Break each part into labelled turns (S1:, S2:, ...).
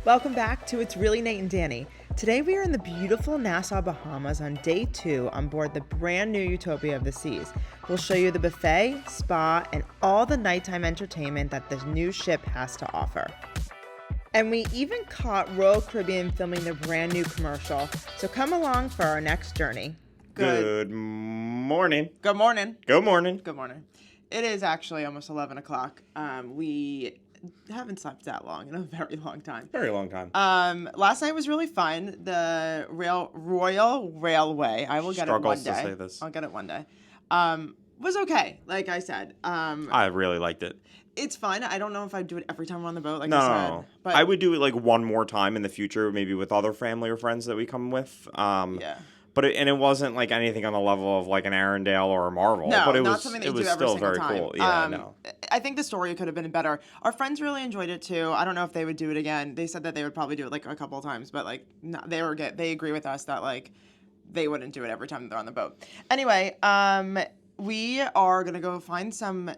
S1: Welcome back to It's Really Nate and Danny. Today we are in the beautiful Nassau, Bahamas on day 2 on board the brand new Utopia of the Seas. We'll show you the buffet, spa, and all the nighttime entertainment that the new ship has to offer. And we even caught Royal Caribbean filming their brand new commercial. So come along for our next journey.
S2: Good morning.
S1: Good morning.
S2: Good morning.
S1: Good morning. It is actually almost 11 o'clock. We haven't slept that long in a very long time.
S2: Very long time.
S1: Last night was really fun. The Royal Railway, I will get it one day.
S2: To say this.
S1: I'll get it one day. Was okay, like I said.
S2: I really liked it.
S1: It's fun. I don't know if I'd do it every time we're on the boat, like
S2: No,
S1: I said. But
S2: I would do it like one more time in the future, maybe with other family or friends that we come with.
S1: Yeah.
S2: But it wasn't like anything on the level of like an Arendelle or a Marvel.
S1: No,
S2: but it
S1: not
S2: was,
S1: something that
S2: it
S1: you
S2: was
S1: do every
S2: still
S1: single
S2: very
S1: time.
S2: cool. Yeah, no.
S1: I think the story could have been better. Our friends really enjoyed it too. I don't know if they would do it again. They said that they would probably do it like a couple of times, but like they agree with us that like they wouldn't do it every time they're on the boat. Anyway, we are gonna go find some.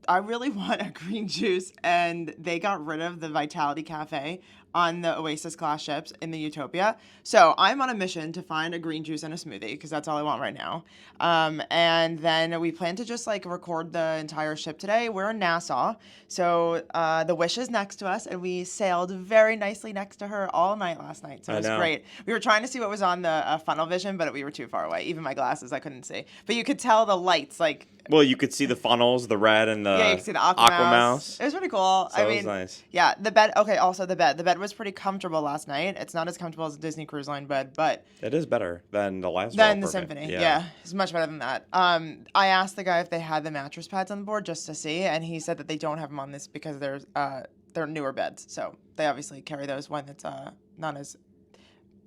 S1: I really want a green juice, and they got rid of the Vitality Cafe on the Oasis class ships in the Utopia. So I'm on a mission to find a green juice and a smoothie because that's all I want right now. And then we plan to just like record the entire ship today. We're in Nassau. So the Wish is next to us, and we sailed very nicely next to her all night last night. So it was great. We were trying to see what was on the funnel vision, but we were too far away. Even my glasses, I couldn't see. But you could tell the lights like...
S2: Well, you could see the funnels, the red and the
S1: you could see the Aqua Mouse. It was pretty cool.
S2: So it was nice.
S1: Yeah, the bed. Okay, also the bed. The bed was pretty comfortable last night. It's not as comfortable as a Disney Cruise Line bed, but
S2: it is better than the last.
S1: Than the Symphony. Yeah, it's much better than that. I asked the guy if they had the mattress pads on board just to see, and he said that they don't have them on this because they're newer beds. So they obviously carry those when it's not as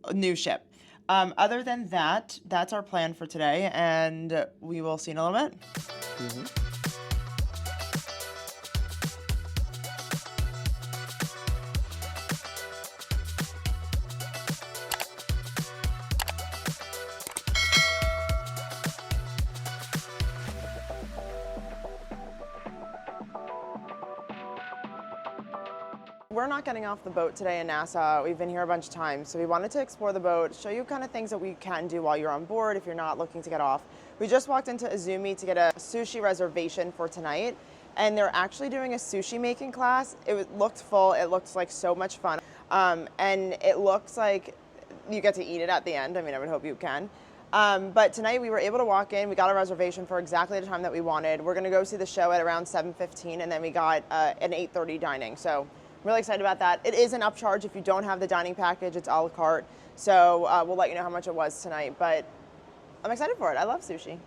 S1: a new ship. Other than that, that's our plan for today, and we will see you in a little bit.
S2: Mm-hmm.
S1: We're not getting off the boat today in Nassau. We've been here a bunch of times, so we wanted to explore the boat, show you kind of things that we can do while you're on board if you're not looking to get off. We just walked into Izumi to get a sushi reservation for tonight, and they're actually doing a sushi making class. It looked full. It looked like so much fun, and it looks like you get to eat it at the end. I mean, I would hope you can. But tonight we were able to walk in. We got a reservation for exactly the time that we wanted. We're going to go see the show at around 7:15, and then we got an 8:30 dining. So I'm really excited about that. It is an upcharge if you don't have the dining package. It's a la carte. So we'll let you know how much it was tonight. But I'm excited for it. I love sushi.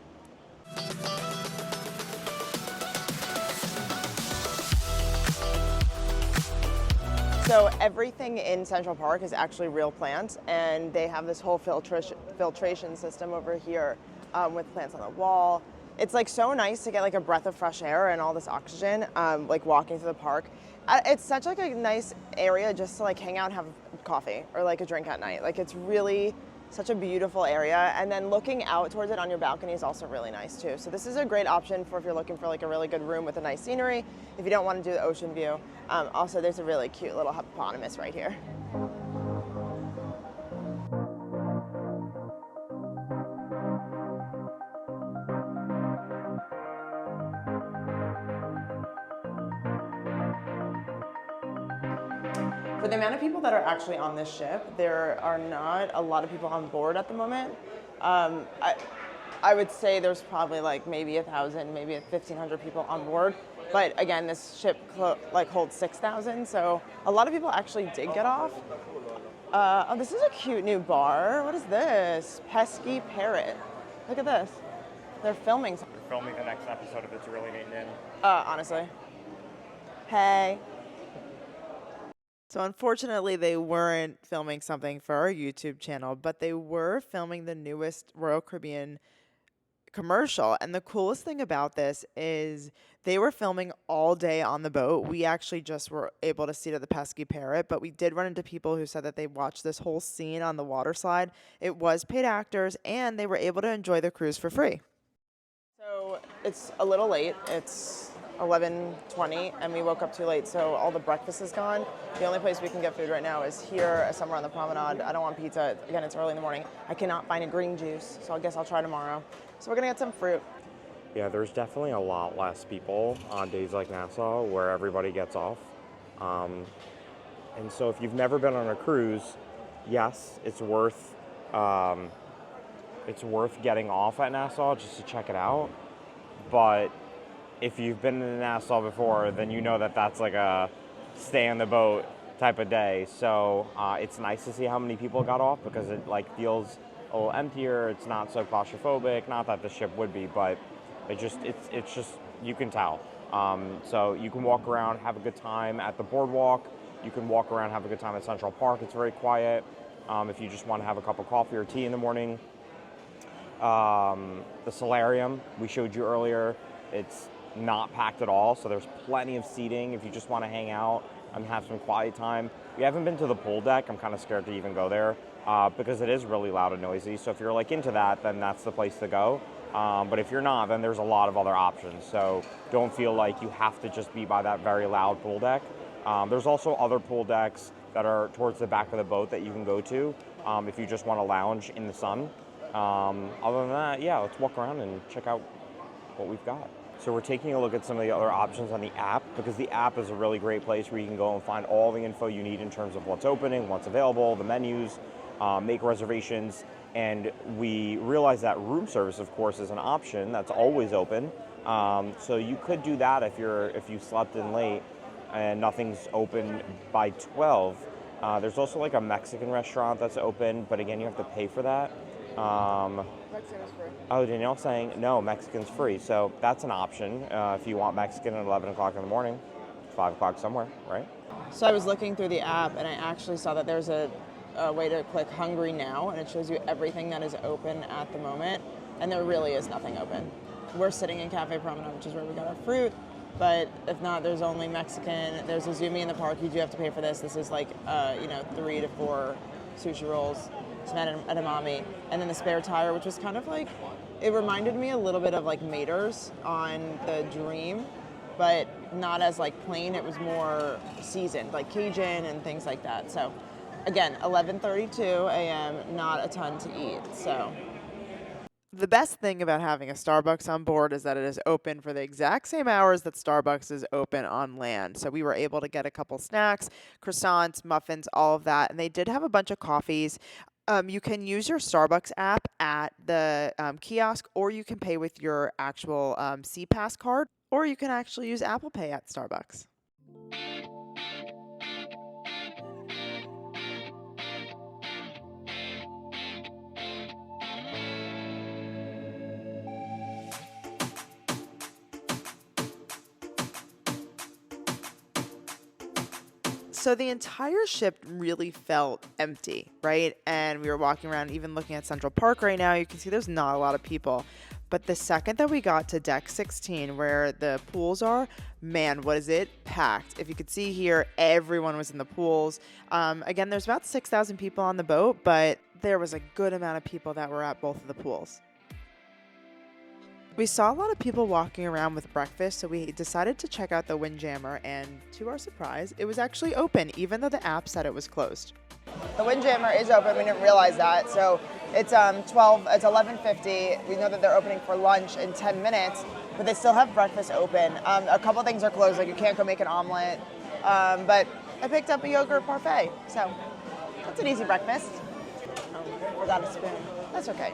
S1: So everything in Central Park is actually real plants, and they have this whole filtration system over here with plants on the wall. It's like so nice to get like a breath of fresh air and all this oxygen, like walking through the park. It's such like a nice area just to like hang out and have coffee or like a drink at night. Like it's really such a beautiful area, and then looking out towards it on your balcony is also really nice too. So this is a great option for if you're looking for like a really good room with a nice scenery, if you don't want to do the ocean view. Also, there's a really cute little hippopotamus right here. For the amount of people that are actually on this ship, there are not a lot of people on board at the moment. I would say there's probably like maybe 1,000, maybe 1,500 people on board. But again, this ship like holds 6,000, so a lot of people actually did get off. Oh, this is a cute new bar. What is this? Pesky Parrot. Look at this. They're filming something.
S2: We're filming the next episode of It's Really Nate and Danny.
S1: Honestly. Hey. So unfortunately, they weren't filming something for our YouTube channel, but they were filming the newest Royal Caribbean commercial. And the coolest thing about this is they were filming all day on the boat. We actually just were able to see to the Pesky Parrot, but we did run into people who said that they watched this whole scene on the water slide. It was paid actors, and they were able to enjoy the cruise for free. So it's a little late. It's 11:20, and we woke up too late, so all the breakfast is gone. The only place we can get food right now is here, somewhere on the promenade. I don't want pizza. Again, it's early in the morning. I cannot find a green juice, so I guess I'll try tomorrow. So we're gonna get some fruit.
S2: Yeah, there's definitely a lot less people on days like Nassau where everybody gets off. And so if you've never been on a cruise, yes, it's worth getting off at Nassau just to check it out. But if you've been in Nassau before, then you know that that's like a stay on the boat type of day. So it's nice to see how many people got off because it like feels a little emptier. It's not so claustrophobic. Not that the ship would be, but it's just you can tell. So you can walk around, have a good time at the boardwalk. You can walk around, have a good time at Central Park. It's very quiet. If you just want to have a cup of coffee or tea in the morning. The solarium we showed you earlier, it's not packed at all, so there's plenty of seating if you just want to hang out and have some quiet time. We haven't been to the pool deck. I'm kind of scared to even go there because it is really loud and noisy. So if you're like into that, then that's the place to go. But if you're not, then there's a lot of other options. So don't feel like you have to just be by that very loud pool deck. There's also other pool decks that are towards the back of the boat that you can go to if you just want to lounge in the sun. Other than that, yeah, let's walk around and check out what we've got. So we're taking a look at some of the other options on the app because the app is a really great place where you can go and find all the info you need in terms of what's opening, what's available, the menus, make reservations. And we realize that room service, of course, is an option that's always open. So you could do that if you slept in late and nothing's open by 12. There's also like a Mexican restaurant that's open, but again, you have to pay for that.
S1: Mexican is free.
S2: Oh, Danielle's saying, no, Mexican's free. So that's an option if you want Mexican at 11 o'clock in the morning, 5 o'clock somewhere, right?
S1: So I was looking through the app, and I actually saw that there's a way to click Hungry Now, and it shows you everything that is open at the moment, and there really is nothing open. We're sitting in Cafe Promenade, which is where we got our fruit, but if not, there's only Mexican. There's Izumi in the park. You do have to pay for this. This is like, 3 to 4 sushi rolls, some edamame, and then the spare tire, which was kind of like, it reminded me a little bit of like Mater's on the Dream, but not as like plain. It was more seasoned, like Cajun and things like that. So again, 11:32 a.m., not a ton to eat. So the best thing about having a Starbucks on board is that it is open for the exact same hours that Starbucks is open on land. So we were able to get a couple snacks, croissants, muffins, all of that. And they did have a bunch of coffees. You can use your Starbucks app at the kiosk, or you can pay with your actual CPass card, or you can actually use Apple Pay at Starbucks. So the entire ship really felt empty, right? And we were walking around, even looking at Central Park right now, you can see there's not a lot of people. But the second that we got to deck 16, where the pools are, man, what is it? Packed. If you could see here, everyone was in the pools. Again, there's about 6,000 people on the boat, but there was a good amount of people that were at both of the pools. We saw a lot of people walking around with breakfast, so we decided to check out the Windjammer, and to our surprise, it was actually open, even though the app said it was closed. The Windjammer is open. We didn't realize that. So it's 11:50. We know that they're opening for lunch in 10 minutes, but they still have breakfast open. A couple things are closed, like you can't go make an omelet. But I picked up a yogurt parfait, so that's an easy breakfast. Forgot a spoon. That's okay.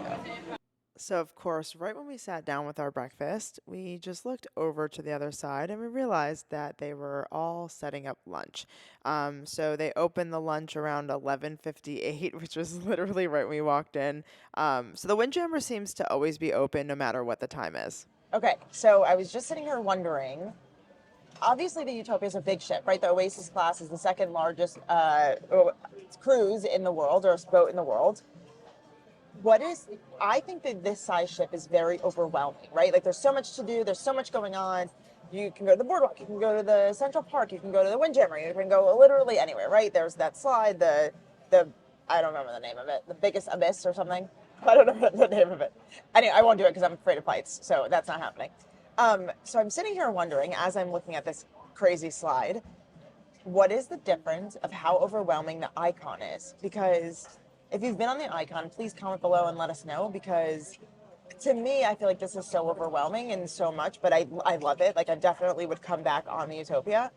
S1: So, of course, right when we sat down with our breakfast, we just looked over to the other side and we realized that they were all setting up lunch. So they opened the lunch around 11:58, which was literally right when we walked in. So the Windjammer seems to always be open no matter what the time is. Okay, so I was just sitting here wondering, obviously the Utopia is a big ship, right? The Oasis class is the second largest cruise in the world, or boat in the world. I think that this size ship is very overwhelming, right? Like there's so much to do, there's so much going on. You can go to the boardwalk, you can go to the Central Park, you can go to the Windjammer, you can go literally anywhere, right? There's that slide, the I don't remember the name of it, the biggest abyss or something. I don't know the name of it. Anyway, I won't do it because I'm afraid of heights, so that's not happening. So I'm sitting here wondering, as I'm looking at this crazy slide, what is the difference of how overwhelming the icon is? Because if you've been on the icon, please comment below and let us know, because to me, I feel like this is so overwhelming and so much, but I love it. Like, I definitely would come back on the Utopia.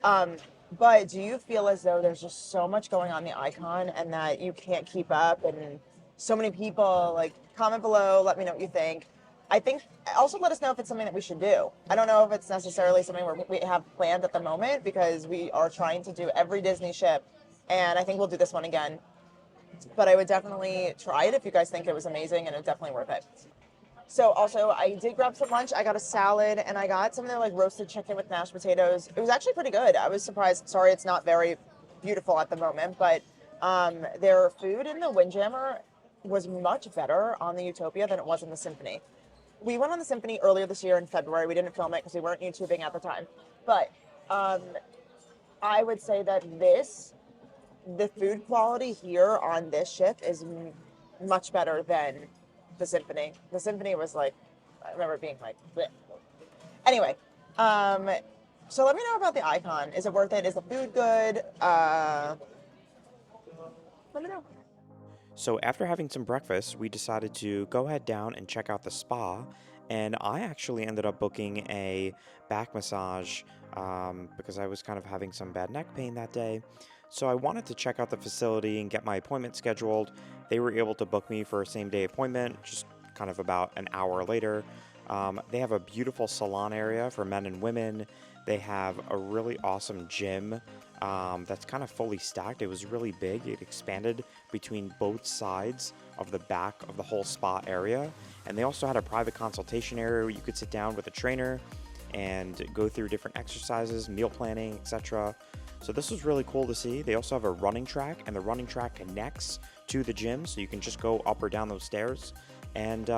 S1: Um, but do you feel as though there's just so much going on the icon and that you can't keep up, and so many people? Like, comment below, let me know what you think. I think also let us know if it's something that we should do. I don't know if it's necessarily something we have planned at the moment, because we are trying to do every Disney ship, and I think we'll do this one again. But I would definitely try it if you guys think it was amazing, and it's definitely worth it. So also, I did grab some lunch. I got a salad, and I got some of their like roasted chicken with mashed potatoes. It was actually pretty good. I was surprised. Sorry, it's not very beautiful at the moment, but their food in the Windjammer was much better on the Utopia than it was in the Symphony. We went on the Symphony earlier this year in February. We didn't film it because we weren't YouTubing at the time. But um, I would say that the food quality here on this ship is much better than the Symphony. The Symphony was like, I remember being like, bleh. Anyway, so let me know about the icon. Is it worth it? Is the food good? Let me know.
S2: So after having some breakfast, we decided to go head down and check out the spa. And I actually ended up booking a back massage because I was kind of having some bad neck pain that day. So I wanted to check out the facility and get my appointment scheduled. They were able to book me for a same-day appointment, just kind of about an hour later. They have a beautiful salon area for men and women. They have a really awesome gym that's kind of fully stacked. It was really big. It expanded between both sides of the back of the whole spa area. And they also had a private consultation area where you could sit down with a trainer and go through different exercises, meal planning, etc. So this was really cool to see. They also have a running track, and the running track connects to the gym, so you can just go up or down those stairs. And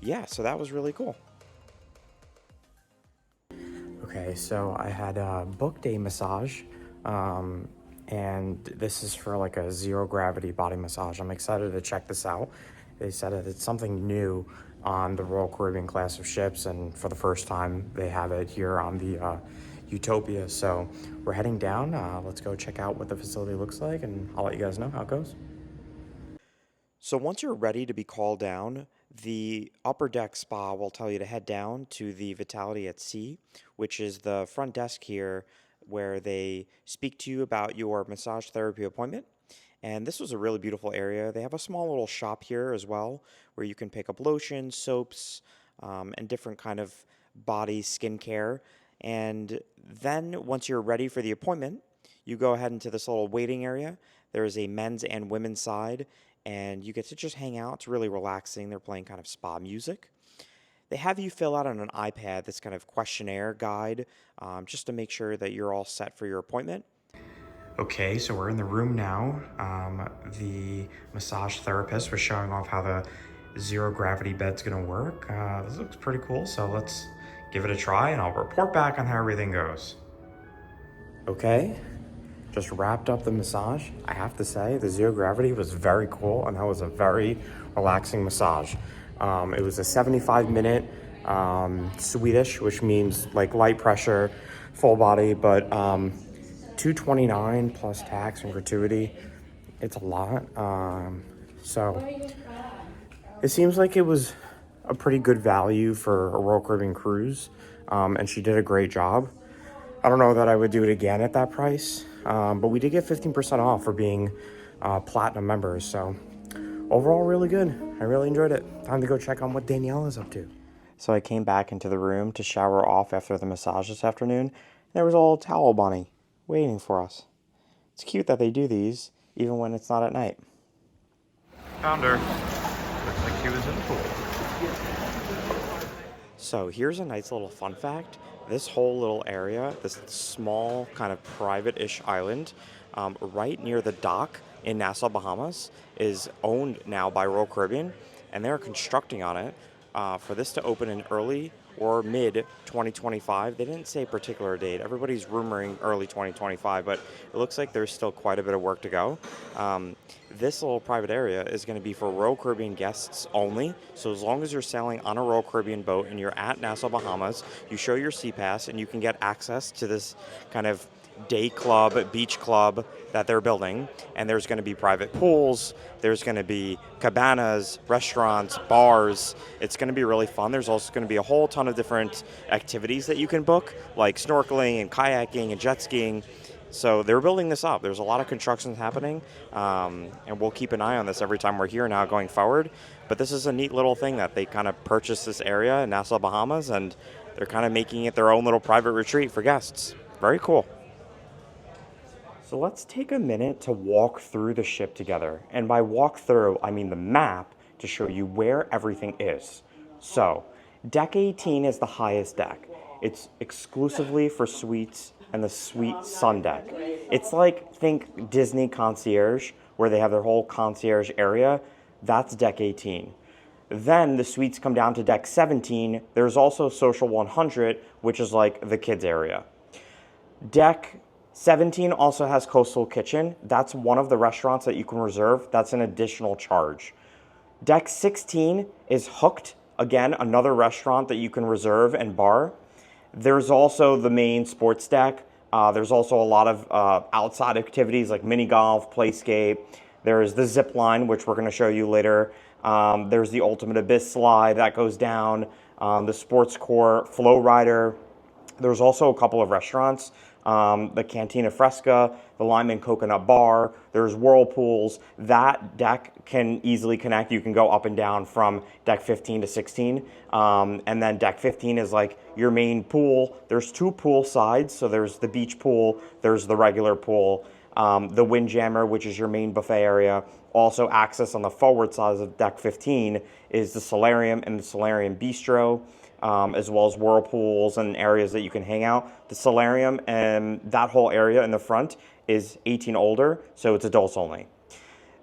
S2: yeah, so that was really cool. Okay, so I had booked a massage, and this is for like a zero gravity body massage. I'm excited to check this out. They said that it's something new on the Royal Caribbean class of ships, and for the first time they have it here on the Utopia. So we're heading down. Let's go check out what the facility looks like, and I'll let you guys know how it goes. So once you're ready to be called down, the upper deck spa will tell you to head down to the Vitality at Sea, which is the front desk here where they speak to you about your massage therapy appointment. And this was a really beautiful area. They have a small little shop here as well where you can pick up lotions, soaps, and different kind of body skincare. And then once you're ready for the appointment, you go ahead into this little waiting area. There is a men's and women's side, and you get to just hang out. It's really relaxing. They're playing kind of spa music. They have you fill out on an iPad this kind of questionnaire guide just to make sure that you're all set for your appointment. Okay, so we're in the room now. The massage therapist was showing off how the zero gravity bed's gonna work. This looks pretty cool, so let's give it a try and I'll report back on how everything goes. Okay, just wrapped up the massage. I have to say, the zero gravity was very cool, and that was a very relaxing massage. It was a 75-minute Swedish, which means like light pressure, full body, but $229 plus tax and gratuity. It's a lot. So it seems like it was a pretty good value for a Royal Caribbean cruise, and she did a great job. I don't know that I would do it again at that price, but we did get 15% off for being platinum members. So overall, really good. I really enjoyed it. Time to go check on what Danielle is up to. So I came back into the room to shower off after the massage this afternoon. There was a little towel bunny waiting for us. It's cute that they do these even when it's not at night.
S3: Found her. Looks like she was in the pool.
S2: So here's a nice little fun fact. This whole little area, this small kind of private-ish island right near the dock in Nassau, Bahamas, is owned now by Royal Caribbean, and they're constructing on it for this to open in early or mid 2025. They didn't say a particular date. Everybody's rumoring early 2025, but it looks like there's still quite a bit of work to go. This little private area is going to be for Royal Caribbean guests only. So as long as you're sailing on a Royal Caribbean boat and you're at Nassau, Bahamas, you show your sea pass and you can get access to this kind of day club, beach club that they're building. And there's going to be private pools, there's going to be cabanas, restaurants, bars. It's going to be really fun. There's also going to be a whole ton of different activities that you can book, like snorkeling and kayaking and jet skiing. So they're building this up. There's a lot of construction happening, and we'll keep an eye on this every time we're here now going forward. But this is a neat little thing that they kind of purchased this area in Nassau, Bahamas, and they're kind of making it their own little private retreat for guests. Very cool. So let's take a minute to walk through the ship together. And by walk through, I mean the map to show you where everything is. So deck 18 is the highest deck. It's exclusively for suites and the suite sun deck. It's like, think Disney Concierge, where they have their whole concierge area. That's deck 18. Then the suites come down to deck 17. There's also Social 100, which is like the kids area. Deck 17 also has Coastal Kitchen. That's one of the restaurants that you can reserve. That's an additional charge. Deck 16 is Hooked. Again, another restaurant that you can reserve and bar. There's also the main sports deck. There's also a lot of outside activities like mini golf, playscape. There's the zip line, which we're going to show you later. There's the Ultimate Abyss slide that goes down. The Sports Core Flow Rider. There's also a couple of restaurants. The Cantina Fresca, the Lime and Coconut Bar, there's whirlpools. That deck can easily connect. You can go up and down from deck 15 to 16. And then deck 15 is like your main pool. There's two pool sides. So there's the beach pool, there's the regular pool. The Windjammer, which is your main buffet area. Also access on the forward side of deck 15 is the Solarium and the Solarium Bistro. As well as whirlpools and areas that you can hang out. The Solarium and that whole area in the front is 18 older, so it's adults only.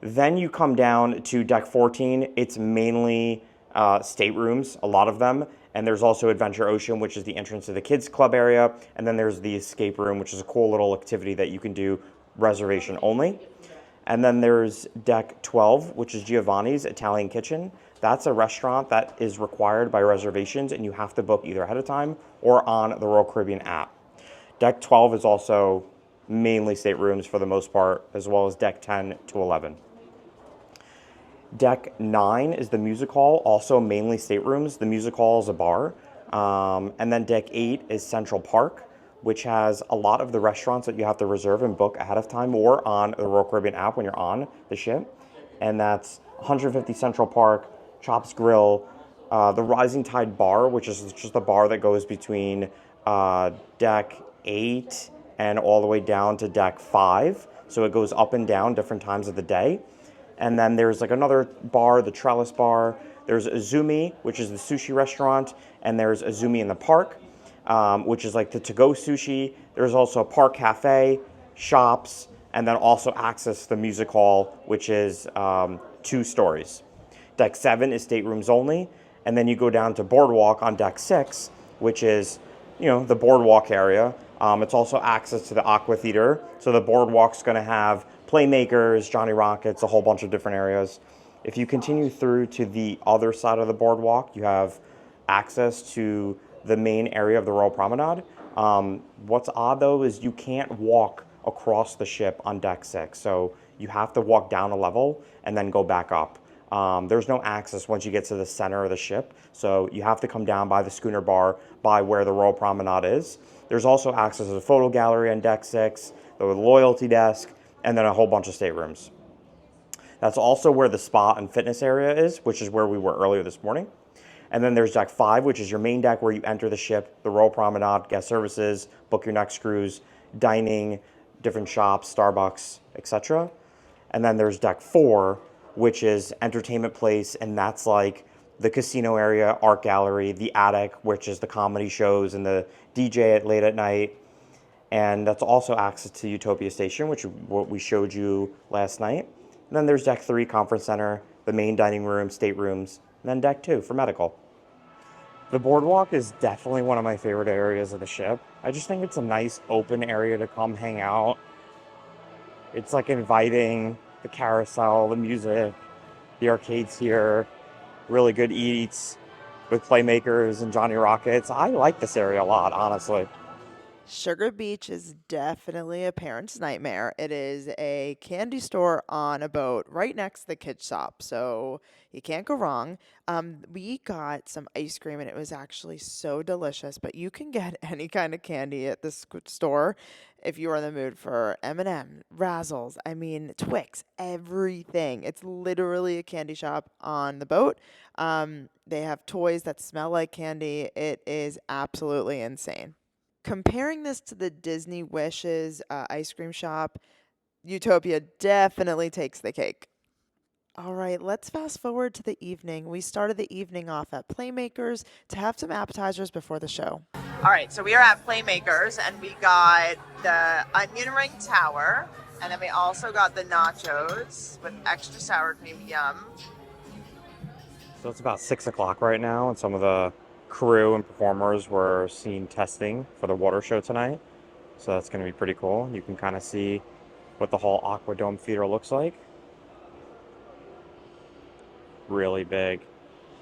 S2: Then you come down to deck 14. It's mainly staterooms, a lot of them. And there's also Adventure Ocean, which is the entrance to the kids club area. And then there's the escape room, which is a cool little activity that you can do reservation only. And then there's deck 12, which is Giovanni's Italian Kitchen. That's a restaurant that is required by reservations, and you have to book either ahead of time or on the Royal Caribbean app. Deck 12 is also mainly staterooms for the most part, as well as deck 10 to 11. Deck 9 is the music hall, also mainly staterooms. The music hall is a bar. And then deck 8 is Central Park, which has a lot of the restaurants that you have to reserve and book ahead of time or on the Royal Caribbean app when you're on the ship. And that's 150 Central Park, Chops Grill, the Rising Tide Bar, which is just a bar that goes between deck 8 and all the way down to deck 5. So it goes up and down different times of the day. And then there's like another bar, the Trellis Bar. There's Izumi, which is the sushi restaurant. And there's Izumi in the Park, which is like the to-go sushi. There's also a park cafe, shops, and then also access to the music hall, which is 2 stories. Deck 7 is staterooms only, and then you go down to Boardwalk on deck 6, which is, the Boardwalk area. It's also access to the Aqua Theater, so the Boardwalk's going to have Playmakers, Johnny Rockets, a whole bunch of different areas. If you continue through to the other side of the Boardwalk, you have access to the main area of the Royal Promenade. What's odd, though, is you can't walk across the ship on deck 6, so you have to walk down a level and then go back up. There's no access once you get to the center of the ship, so you have to come down by the schooner bar by where the Royal Promenade is. There's also access to the photo gallery on deck 6, the loyalty desk, and then a whole bunch of staterooms. That's also where the spa and fitness area is, which is where we were earlier this morning. And then there's deck 5, which is your main deck where you enter the ship, the Royal Promenade, guest services, book your next cruise, dining, different shops, Starbucks, etc. And then there's deck 4, which is entertainment place, and that's like the casino area, art gallery, the attic, which is the comedy shows and the DJ at late at night. And that's also access to Utopia Station, which is what we showed you last night. And then there's deck 3, conference center, the main dining room, staterooms, and then deck 2 for medical. The boardwalk is definitely one of my favorite areas of the ship. I just think it's a nice open area to come hang out. It's like inviting, the carousel, the music, the arcades here, really good eats with Playmakers and Johnny Rockets. I like this area a lot, honestly.
S1: Sugar Beach is definitely a parent's nightmare. It is a candy store on a boat right next to the kids shop, so you can't go wrong. We got some ice cream and it was actually so delicious, but you can get any kind of candy at this store if you are in the mood for M&M, Razzles, I mean Twix, everything. It's literally a candy shop on the boat. They have toys that smell like candy. It is absolutely insane. Comparing this to the Disney Wishes ice cream shop, Utopia definitely takes the cake. All right, let's fast forward to the evening. We started the evening off at Playmakers to have some appetizers before the show. All right, so we are at Playmakers and we got the onion ring tower, and then we also got the nachos with extra sour cream. Yum.
S2: So it's about 6 o'clock right now, and some of the crew and performers were seen testing for the water show tonight. So that's going to be pretty cool. You can kind of see what the whole Aqua Dome Theater looks like. Really big.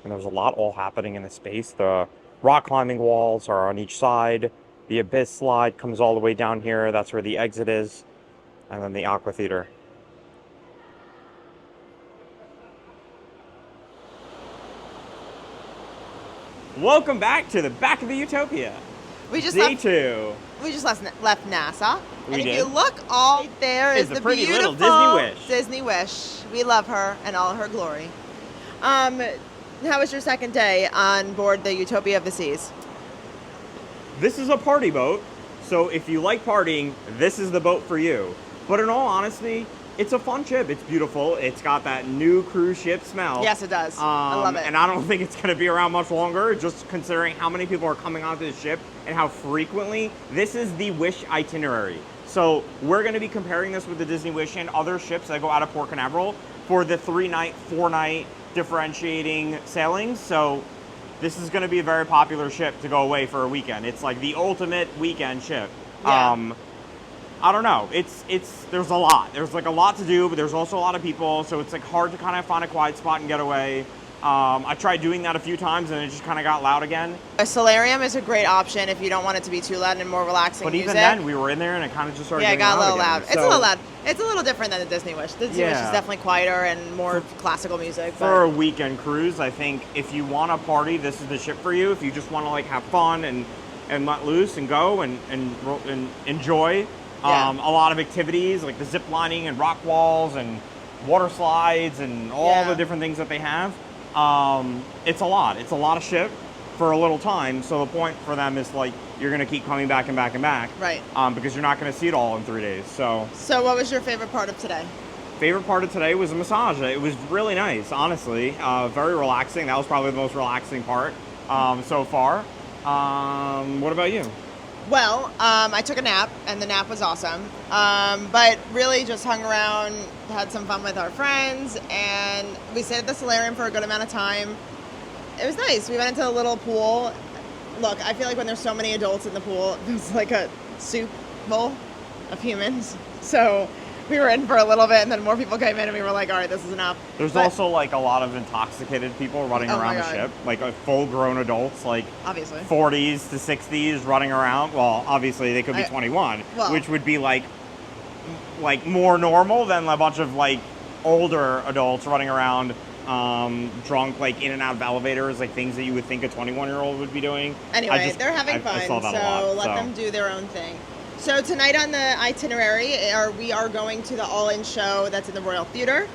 S2: And there's a lot all happening in the space. The rock climbing walls are on each side. The Abyss slide comes all the way down here. That's where the exit is. And then the Aqua Theater. Welcome back to the back of the Utopia.
S1: We just
S2: Day
S1: left.
S2: 2.
S1: We just left Nassau.
S2: We
S1: and
S2: did.
S1: if you look, all there is
S2: It's a
S1: the
S2: pretty little
S1: beautiful
S2: Disney Wish.
S1: Disney Wish. We love her and all her glory. How was your second day on board the Utopia of the Seas?
S2: This is a party boat, so if you like partying, this is the boat for you. But in all honesty, it's a fun ship. It's beautiful. It's got that new cruise ship smell.
S1: Yes, it does. I love it.
S2: And I don't think it's going to be around much longer, just considering how many people are coming onto the ship and how frequently. This is the Wish itinerary. So we're going to be comparing this with the Disney Wish and other ships that go out of Port Canaveral for the 3-night, 4-night differentiating sailings. So this is going to be a very popular ship to go away for a weekend. It's like the ultimate weekend ship.
S1: Yeah.
S2: I don't know. There's a lot. There's like a lot to do, but there's also a lot of people, so it's like hard to kind of find a quiet spot and get away. I tried doing that a few times and it just kind of got loud again.
S1: A solarium is a great option if you don't want it to be too loud and more relaxing
S2: But
S1: music.
S2: even then, we were in there and it kind of just started
S1: Yeah, it
S2: getting
S1: got a little
S2: loud
S1: loud.
S2: again.
S1: It's a little loud. It's a little different than the Disney Wish. The Disney Wish is definitely quieter and more classical music.
S2: For a weekend cruise, I think if you want to party, this is the ship for you. If you just want to like have fun and let loose and go and enjoy a lot of activities like the zip lining and rock walls and water slides and all the different things that they have. It's a lot. It's a lot of ship for a little time. So the point for them is like you're going to keep coming back and back and back.
S1: Right.
S2: Because you're not going to see it all in 3 days. So
S1: what was your favorite part of today?
S2: favorite part of today was a massage. It was really nice, honestly. Very relaxing. That was probably the most relaxing part so far. What about you?
S1: Well, I took a nap, and the nap was awesome. But really just hung around, had some fun with our friends, and we stayed at the solarium for a good amount of time. It was nice. We went into a little pool. Look, I feel like when there's so many adults in the pool, it's like a soup bowl of humans. So we were in for a little bit, and then more people came in, and we were like, all right, this is enough.
S2: There's also like a lot of intoxicated people running around the ship, like full-grown adults, like
S1: obviously
S2: 40s to 60s running around. Well, obviously they could be 21, which would be like more normal than a bunch of like older adults running around drunk, like in and out of elevators, like things that you would think a 21-year-old would be doing.
S1: Anyway, they're having fun, so let them do their own thing. So tonight on the itinerary, we are going to the all-in show that's in the Royal Theater.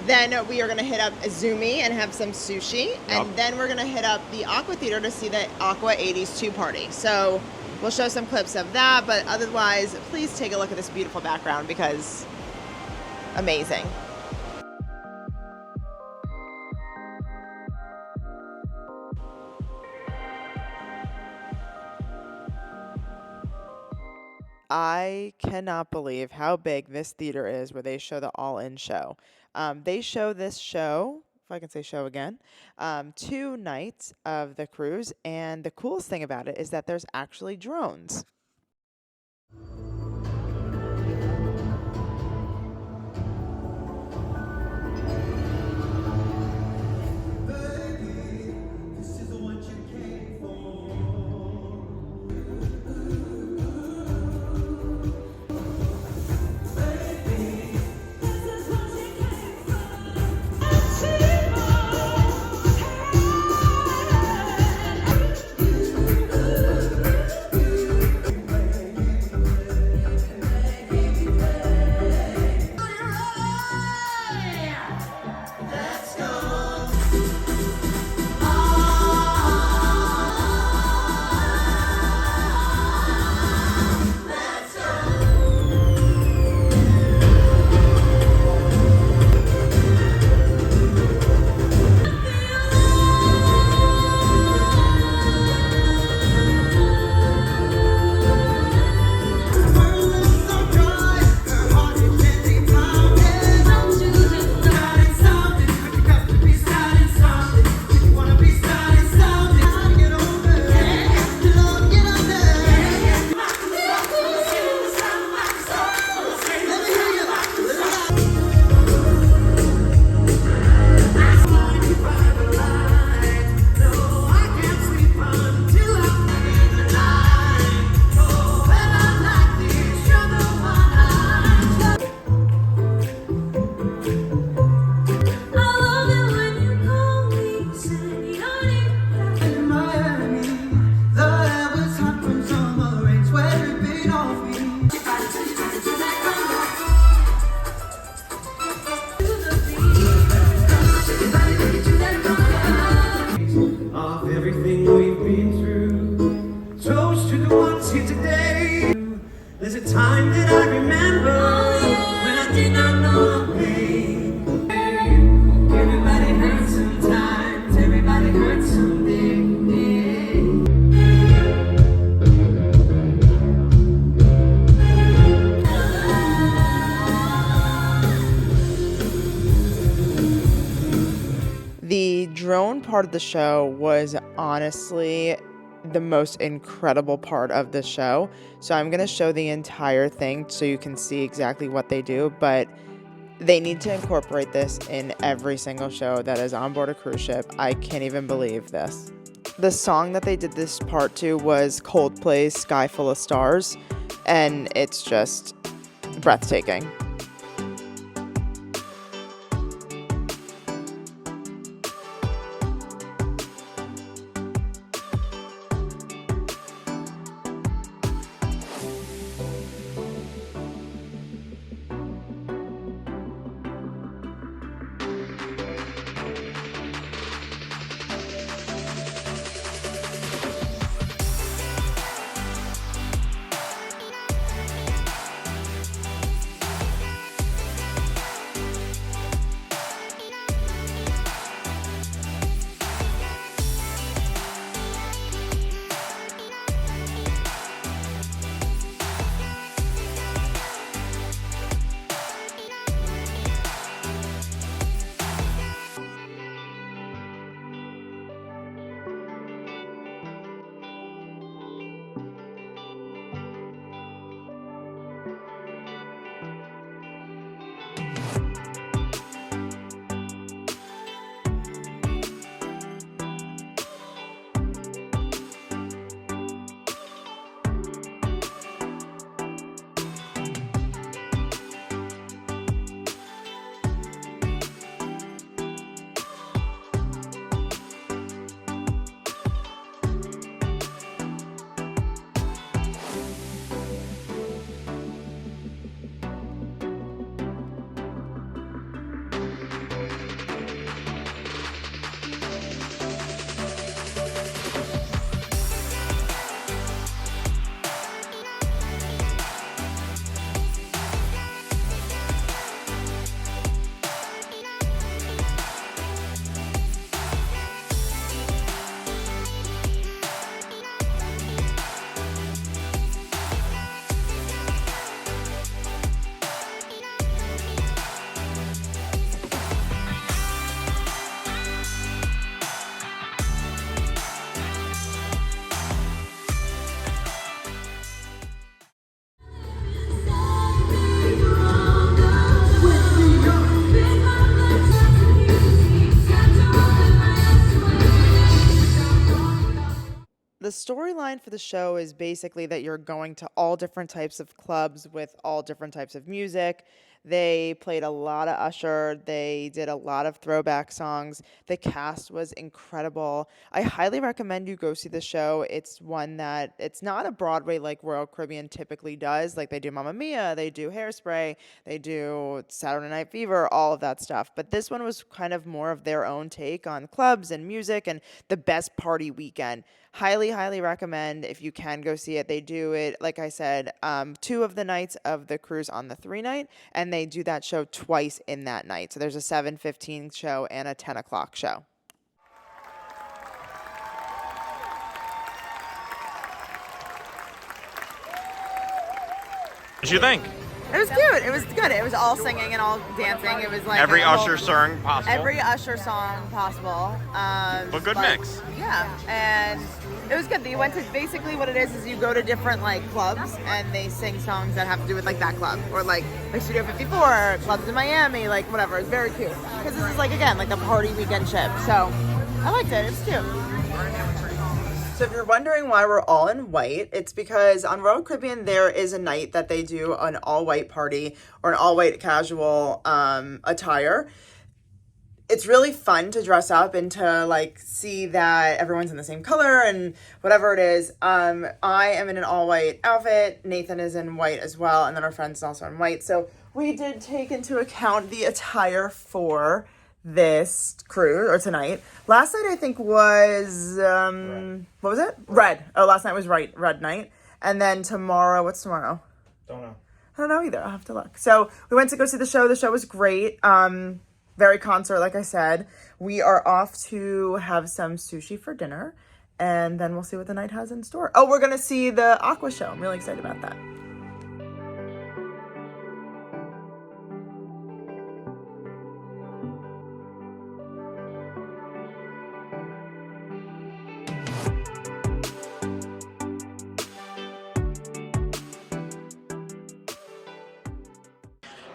S1: Then we are going to hit up Izumi and have some sushi. And then we're going to hit up the Aqua Theater to see the Aqua 80s 2 party. So we'll show some clips of that. But otherwise, please take a look at this beautiful background because amazing. I cannot believe how big this theater is where they show the all-in show. They show this show if I can say show again, 2 nights of the cruise. And the coolest thing about it is that there's actually drones.
S4: There's a time that I remember when I did not know the pain. Everybody hurts sometimes, everybody hurts someday.
S1: The drone part of the show was honestly the most incredible part of the show. So I'm going to show the entire thing so you can see exactly what they do, but they need to incorporate this in every single show that is on board a cruise ship. I can't even believe this. The song that they did this part to was Coldplay's Sky Full of Stars, and it's just breathtaking. storyline for the show is basically that you're going to all different types of clubs with all different types of music. They played a lot of Usher. They did a lot of throwback songs. The cast was incredible. I highly recommend you go see the show. It's one that it's not a Broadway like Royal Caribbean typically does. Like they do Mamma Mia, they do Hairspray, they do Saturday Night Fever, all of that stuff. But this one was kind of more of their own take on clubs and music and the best party weekend. Highly, highly recommend if you can go see it. They do it, like I said, 2 of the nights of the cruise on the 3 night, and they do that show twice in that night. So there's a 7:15 show and a 10 o'clock show.
S3: What you think?
S1: It was cute. It was good. It was all singing and all dancing. It was like
S3: Every Usher song possible.
S1: Every Usher song possible.
S3: But good mix.
S1: Yeah, and it was good. You went to basically what it is you go to different like clubs and they sing songs that have to do with like that club or like Studio 54, clubs in Miami, like whatever. It's very cute because this is like again like a party weekend ship. So I liked it. It's cute. So if you're wondering why we're all in white, it's because on Royal Caribbean there is a night that they do an all-white party or an all-white casual attire. It's really fun to dress up and to like see that everyone's in the same color and whatever it is. I am in an all-white outfit. Nathan is in white as well, and then our friend's also in white. So we did take into account the attire for this cruise or tonight. Last night I think was what was it? Red. Oh, last night was red night. And then tomorrow, what's tomorrow?
S2: Don't know.
S1: I don't know either. I'll have to look. So we went to go see the show. The show was great. Very concert, like I said. We are off to have some sushi for dinner, and then we'll see what the night has in store. Oh, we're gonna see the Aqua show. I'm really excited about that.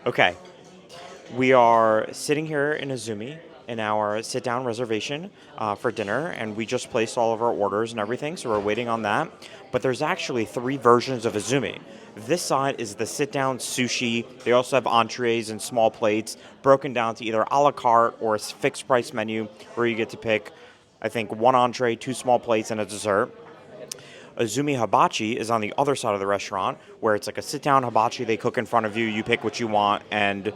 S2: Okay, we are sitting here in Izumi in our sit-down reservation for dinner, and we just placed all of our orders and everything, so we're waiting on that. But there's actually 3 versions of Izumi. This side is the sit-down sushi. They also have entrees and small plates broken down to either a la carte or a fixed price menu where you get to pick, I think, 1 entree, 2 small plates, and a dessert. Izumi Hibachi is on the other side of the restaurant, where it's like a sit-down hibachi. They cook in front of you. You pick what you want, and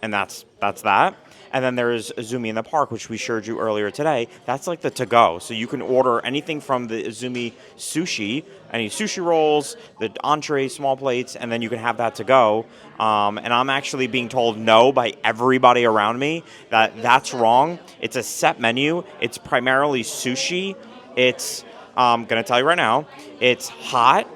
S2: that's that. And then there's Izumi in the Park, which we showed you earlier today. That's like the to-go. So you can order anything from the Izumi sushi, any sushi rolls, the entrees, small plates, and then you can have that to go. And I'm actually being told no by everybody around me that's wrong. It's a set menu. It's primarily sushi. It's I'm going to tell you right now, it's hot,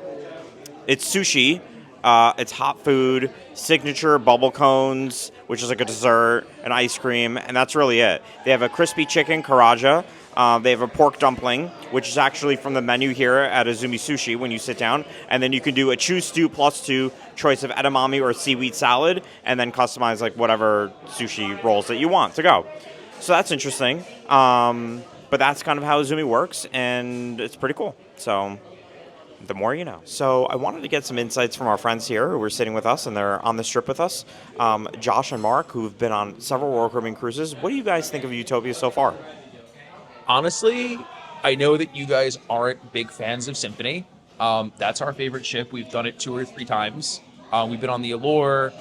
S2: it's sushi, it's hot food, signature bubble cones, which is like a dessert, an ice cream, and that's really it. They have a crispy chicken, karaja. They have a pork dumpling, which is actually from the menu here at Izumi Sushi when you sit down. And then you can do a choose stew +2 choice of edamame or seaweed salad, and then customize like whatever sushi rolls that you want to go. So that's interesting. But that's kind of how Izumi works, and it's pretty cool. So the more you know. So I wanted to get some insights from our friends here who were sitting with us, and they're on this trip with us. Josh and Mark, who've been on several Royal Caribbean cruises. What do you guys think of Utopia so far?
S5: Honestly, I know that you guys aren't big fans of Symphony. That's our favorite ship. We've done it 2 or 3 times. We've been on the Allure.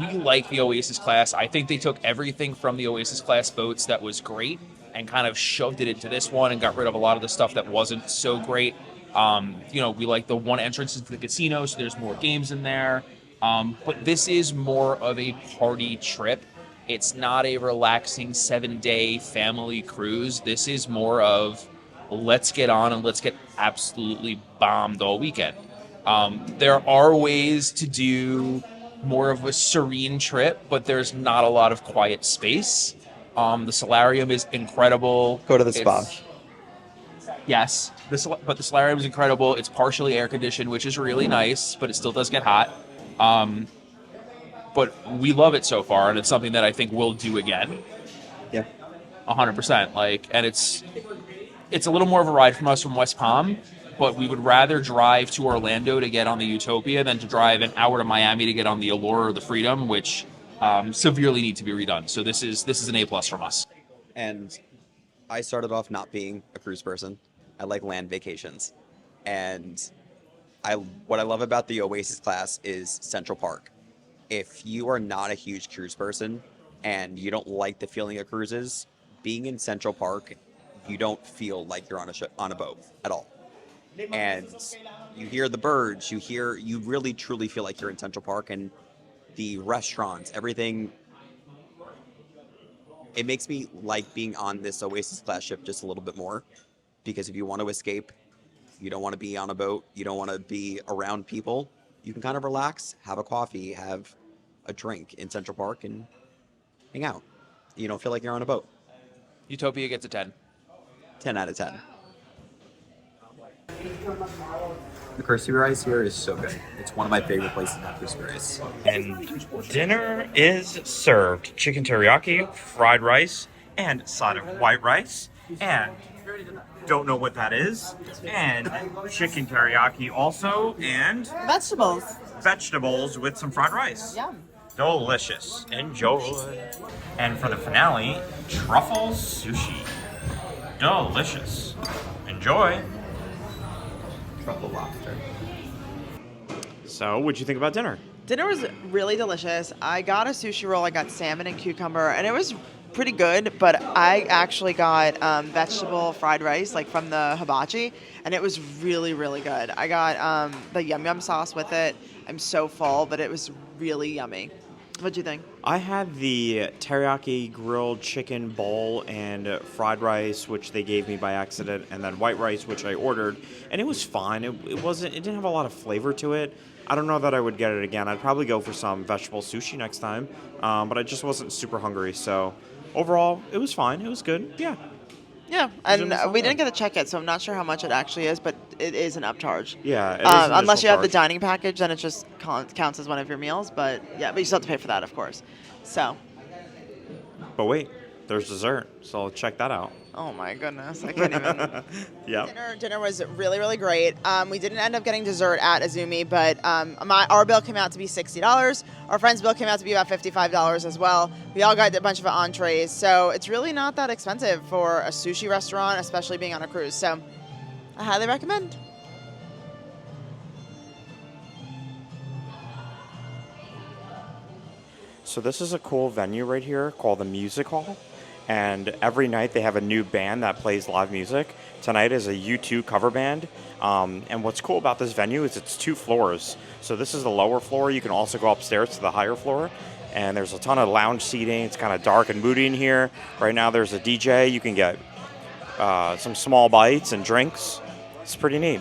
S5: We like the Oasis class. I think they took everything from the Oasis class boats that was great and kind of shoved it into this one and got rid of a lot of the stuff that wasn't so great. We like the one entrance into the casino, so there's more games in there. But this is more of a party trip. It's not a relaxing 7-day family cruise. This is more of let's get on and let's get absolutely bombed all weekend. There are ways to do more of a serene trip, but there's not a lot of quiet space. The solarium is incredible.
S6: Go to the spa.
S5: Yes, but the solarium is incredible. It's partially air conditioned, which is really nice, but it still does get hot. But we love it so far, and it's something that I think we'll do again.
S6: Yeah.
S5: 100%. And it's it's a little more of a ride from us from West Palm, but we would rather drive to Orlando to get on the Utopia than to drive an hour to Miami to get on the Allure or the Freedom, which severely need to be redone. So this is an A+ from us.
S6: And I started off not being a cruise person. I like land vacations. And what I love about the Oasis class is Central Park. If you are not a huge cruise person and you don't like the feeling of cruises, being in Central Park, you don't feel like you're on a boat at all. And you hear the birds, you really truly feel like you're in Central Park, and the restaurants, everything. It makes me like being on this Oasis class ship just a little bit more, because if you want to escape, you don't want to be on a boat, you don't want to be around people, you can kind of relax, have a coffee, have a drink in Central Park and hang out. You don't feel like you're on a boat.
S5: Utopia gets a 10.
S6: 10 out of 10. The crispy rice here is so good. It's one of my favorite places to have crispy rice.
S2: And dinner is served. Chicken teriyaki, fried rice, and side of white rice. And don't know what that is. And chicken teriyaki also. And vegetables with some fried rice.
S1: Yum.
S2: Delicious. Enjoy. And for the finale, truffle sushi. Delicious. Enjoy.
S6: Truffle lobster.
S2: So, what'd you think about dinner?
S1: Dinner was really delicious. I got a sushi roll. I got salmon and cucumber, and it was pretty good. But I actually got vegetable fried rice, like from the hibachi, and it was really, really good. I got the yum yum sauce with it. I'm so full, but it was really yummy. What'd you think?
S2: I had the teriyaki grilled chicken bowl and fried rice, which they gave me by accident, and then white rice, which I ordered, and it was fine. It didn't have a lot of flavor to it. I don't know that I would get it again. I'd probably go for some vegetable sushi next time, but I just wasn't super hungry. So overall, it was fine. It was good. Yeah.
S1: Yeah, and we didn't get to check it, so I'm not sure how much it actually is, but it is an upcharge.
S2: Yeah, it is an
S1: unless you have the
S2: additional
S1: dining package, then it just counts as one of your meals. But yeah, but you still have to pay for that, of course. So.
S2: But wait, there's dessert, so I'll check that out.
S1: Oh my goodness, I can't even.
S2: Yeah.
S1: Dinner was really, really great. We didn't end up getting dessert at Izumi, but our bill came out to be $60. Our friend's bill came out to be about $55 as well. We all got a bunch of entrees, so it's really not that expensive for a sushi restaurant, especially being on a cruise. So I highly recommend.
S2: So this is a cool venue right here called the Music Hall. And every night they have a new band that plays live music. Tonight is a U2 cover band. And what's cool about this venue is it's 2 floors. So this is the lower floor. You can also go upstairs to the higher floor. And there's a ton of lounge seating. It's kind of dark and moody in here. Right now there's a DJ. You can get some small bites and drinks. It's pretty neat.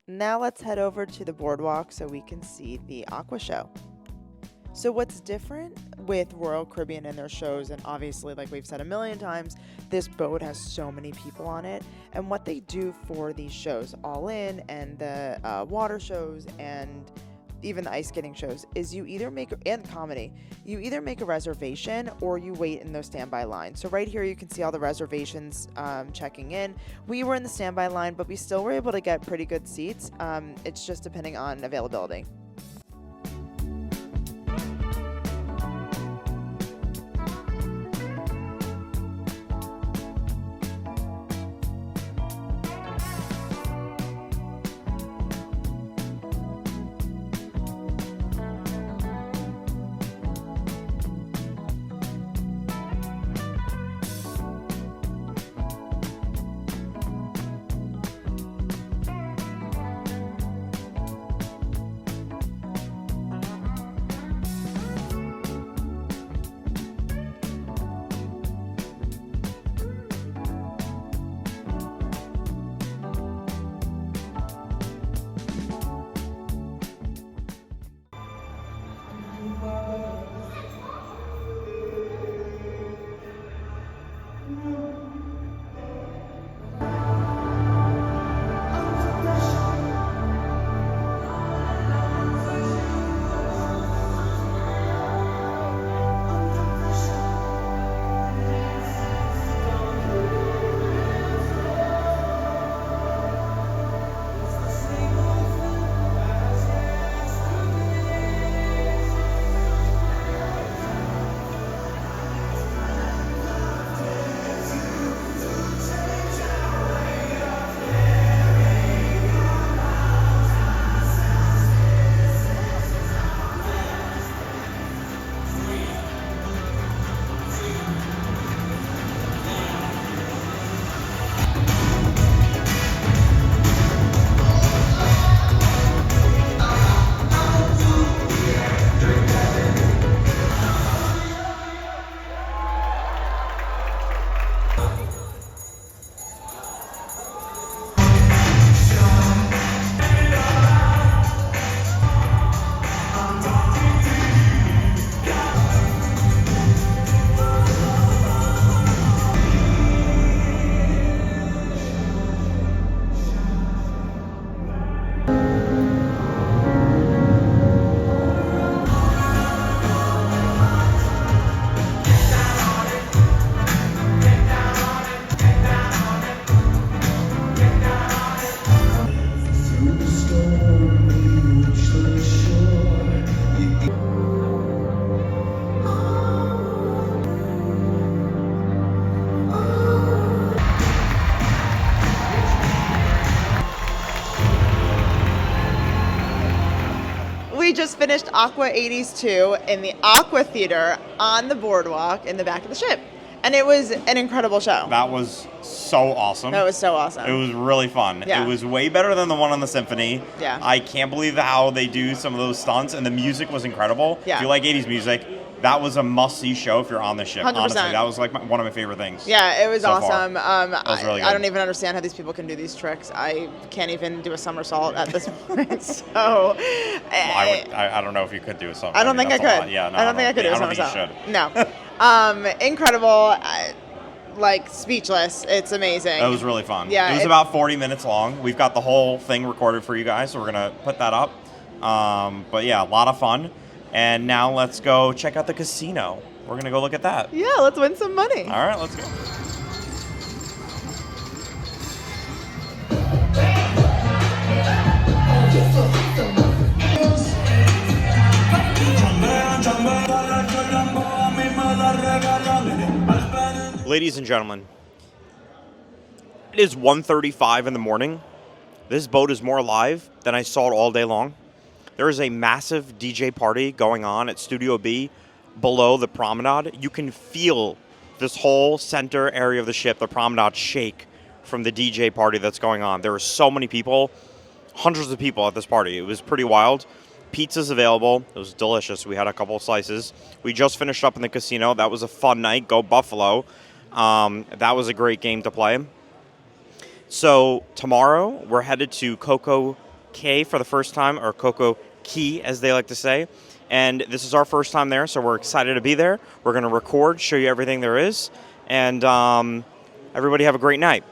S1: Now let's head over to the boardwalk so we can see the Aqua show. So what's different with Royal Caribbean and their shows, and obviously, like we've said a million times, this boat has so many people on it, and what they do for these shows, All In and the water shows and even the ice skating shows, is you either make, and comedy, you either make a reservation or you wait in those standby lines. So right here you can see all the reservations checking in. We were in the standby line, but we still were able to get pretty good seats. It's just depending on availability. finished Aqua 80s 2 in the Aqua Theater on the boardwalk in the back of the ship. And it was an incredible show.
S7: That was so awesome.
S1: That was so awesome.
S7: It was really fun.
S1: Yeah.
S7: It was way better than the one on the symphony.
S1: Yeah.
S7: I can't believe how they do some of those stunts, and the music was incredible.
S1: Yeah.
S7: If you like 80s music, that was a must-see show if you're on the ship.
S1: 100%.
S7: Honestly, that was like one of my favorite things.
S1: Yeah, it was
S7: so far.
S1: awesome.
S7: was really
S1: I
S7: good.
S1: don't even understand how these people can do these tricks. I can't even do a somersault at this point. So
S7: I don't know if you could do a somersault.
S1: I don't think I
S7: that's a
S1: could.
S7: lot. Yeah, no,
S1: I don't think I could do a
S7: I don't
S1: somersault.
S7: think you should.
S1: No. Incredible. Like speechless. It's amazing.
S7: It was really fun.
S1: Yeah,
S7: It was about 40 minutes long. We've got the whole thing recorded for you guys, so we're going to put that up. But yeah, a lot of fun. And now let's go check out the casino. We're going to go look at that.
S1: Yeah, let's win some money.
S7: All right, let's go. Ladies and gentlemen, it is 1:35 in the morning. This boat is more alive than I saw it all day long. There is a massive DJ party going on at Studio B below the promenade. You can feel this whole center area of the ship, the promenade, shake from the DJ party that's going on. There are so many people, hundreds of people at this party. It was pretty wild. Pizza's available. It was delicious. We had a couple of slices. We just finished up in the casino. That was a fun night. Go Buffalo. That was a great game to play. So tomorrow we're headed to Coco Cay for the first time, or Coco Key as they like to say. And this is our first time there, so we're excited to be there. We're going to record, show you everything there is, and everybody have a great night.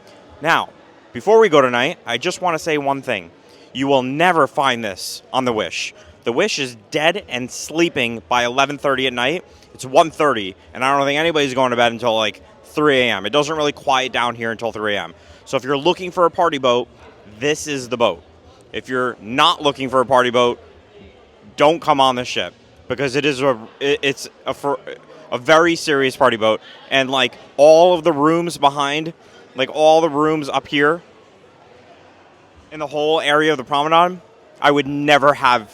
S7: Now, before we go tonight, I just want to say one thing. You will never find this on the Wish. The Wish is dead and sleeping by 11:30 at night. It's 1:30, and I don't think anybody's going to bed until like 3 a.m. It doesn't really quiet down here until 3 a.m. So if you're looking for a party boat, this is the boat. If you're not looking for a party boat, don't come on the ship, because it's a very serious party boat. And like all of the rooms behind, like all the rooms up here in the whole area of the promenade, I would never have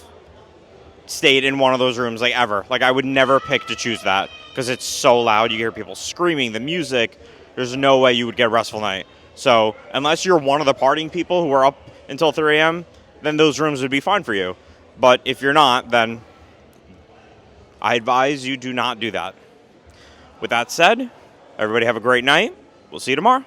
S7: stayed in one of those rooms, like ever. Like I would never pick to choose that, because it's so loud. You hear people screaming, the music. There's no way you would get a restful night. So unless you're one of the partying people who are up until 3 a.m., then those rooms would be fine for you. But if you're not, then I advise you do not do that. With that said, everybody have a great night. We'll see you tomorrow.